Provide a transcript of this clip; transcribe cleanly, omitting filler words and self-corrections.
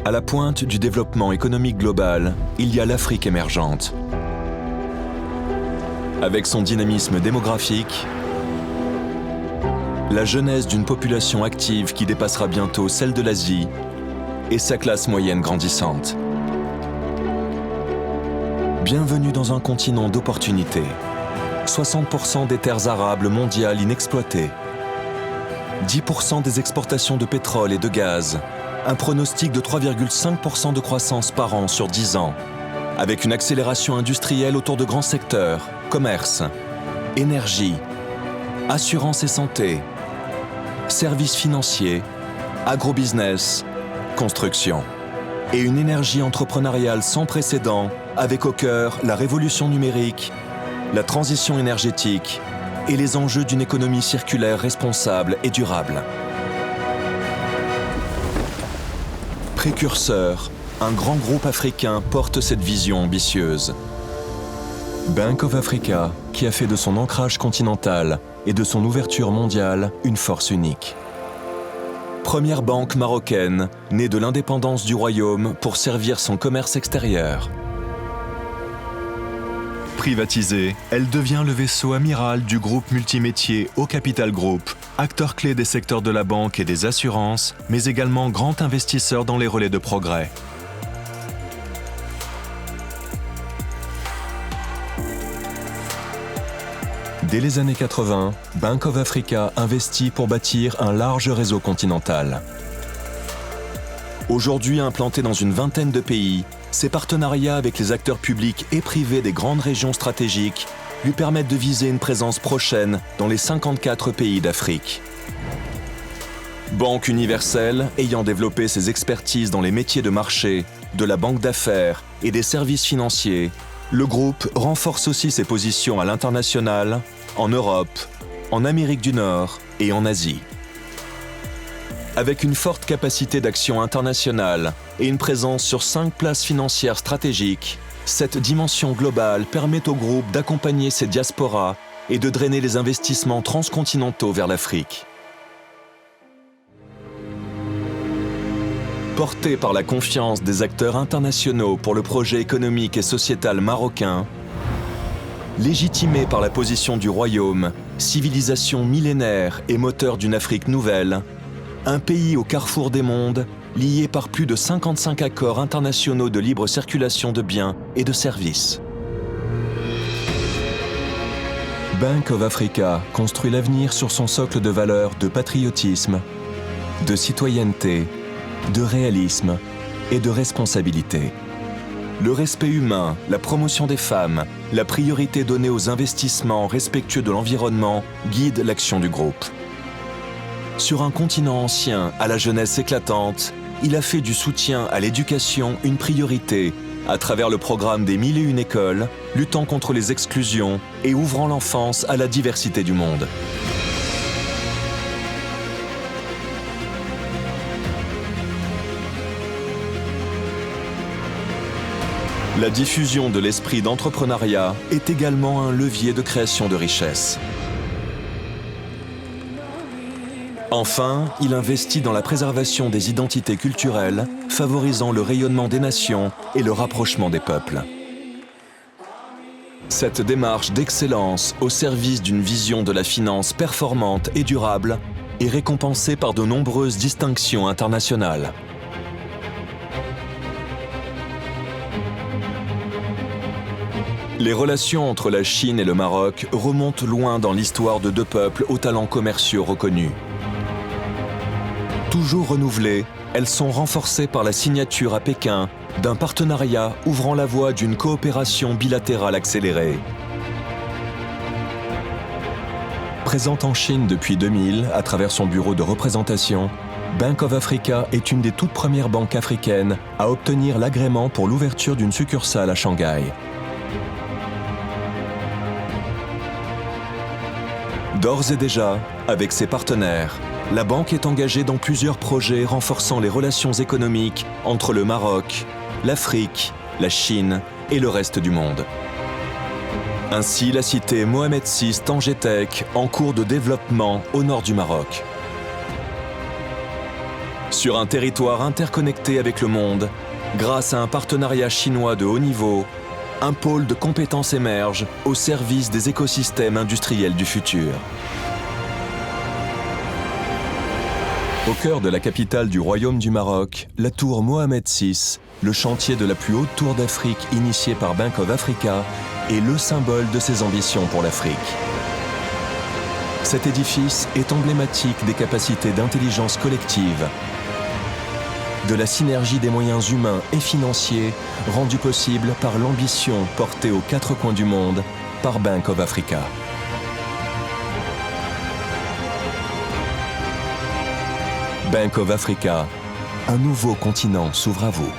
À la pointe du développement économique global, il y a l'Afrique émergente. Avec son dynamisme démographique, la jeunesse d'une population active qui dépassera bientôt celle de l'Asie et sa classe moyenne grandissante. Bienvenue dans un continent d'opportunités. 60% des terres arables mondiales inexploitées. 10% des exportations de pétrole et de gaz. Un pronostic de 3,5% de croissance par an sur 10 ans. Avec une accélération industrielle autour de grands secteurs, commerce, énergie, assurance et santé, services financiers, agrobusiness, construction. Et une énergie entrepreneuriale sans précédent, avec au cœur la révolution numérique, la transition énergétique et les enjeux d'une économie circulaire responsable et durable. Précurseur, un grand groupe africain porte cette vision ambitieuse. Bank of Africa, qui a fait de son ancrage continental et de son ouverture mondiale une force unique. Première banque marocaine, née de l'indépendance du royaume pour servir son commerce extérieur. Privatisée, elle devient le vaisseau amiral du groupe multimétier Au Capital Group, acteur clé des secteurs de la banque et des assurances, mais également grand investisseur dans les relais de progrès. Dès les années 80, Bank of Africa investit pour bâtir un large réseau continental. Aujourd'hui implanté dans une vingtaine de pays, ses partenariats avec les acteurs publics et privés des grandes régions stratégiques lui permettent de viser une présence prochaine dans les 54 pays d'Afrique. Banque universelle, ayant développé ses expertises dans les métiers de marché, de la banque d'affaires et des services financiers, le groupe renforce aussi ses positions à l'international, en Europe, en Amérique du Nord et en Asie. Avec une forte capacité d'action internationale et une présence sur 5 places financières stratégiques, cette dimension globale permet au groupe d'accompagner ses diasporas et de drainer les investissements transcontinentaux vers l'Afrique. Porté par la confiance des acteurs internationaux pour le projet économique et sociétal marocain, légitimé par la position du royaume, civilisation millénaire et moteur d'une Afrique nouvelle, un pays au carrefour des mondes, lié par plus de 55 accords internationaux de libre circulation de biens et de services. Bank of Africa construit l'avenir sur son socle de valeurs de patriotisme, de citoyenneté, de réalisme et de responsabilité. Le respect humain, la promotion des femmes, la priorité donnée aux investissements respectueux de l'environnement guident l'action du groupe. Sur un continent ancien à la jeunesse éclatante, il a fait du soutien à l'éducation une priorité à travers le programme des 1001 écoles, luttant contre les exclusions et ouvrant l'enfance à la diversité du monde. La diffusion de l'esprit d'entrepreneuriat est également un levier de création de richesse. Enfin, il investit dans la préservation des identités culturelles, favorisant le rayonnement des nations et le rapprochement des peuples. Cette démarche d'excellence au service d'une vision de la finance performante et durable est récompensée par de nombreuses distinctions internationales. Les relations entre la Chine et le Maroc remontent loin dans l'histoire de deux peuples aux talents commerciaux reconnus. Toujours renouvelées, elles sont renforcées par la signature à Pékin d'un partenariat ouvrant la voie d'une coopération bilatérale accélérée. Présente en Chine depuis 2000 à travers son bureau de représentation, Bank of Africa est une des toutes premières banques africaines à obtenir l'agrément pour l'ouverture d'une succursale à Shanghai. D'ores et déjà, avec ses partenaires, la banque est engagée dans plusieurs projets renforçant les relations économiques entre le Maroc, l'Afrique, la Chine et le reste du monde. Ainsi la cité Mohamed VI Tanger Tech en cours de développement au nord du Maroc. sur un territoire interconnecté avec le monde, grâce à un partenariat chinois de haut niveau, un pôle de compétences émerge au service des écosystèmes industriels du futur. Au cœur de la capitale du Royaume du Maroc, la tour Mohamed VI, le chantier de la plus haute tour d'Afrique initiée par Bank of Africa, est le symbole de ses ambitions pour l'Afrique. Cet édifice est emblématique des capacités d'intelligence collective, de la synergie des moyens humains et financiers rendue possible par l'ambition portée aux quatre coins du monde par Bank of Africa. Bank of Africa, un nouveau continent s'ouvre à vous.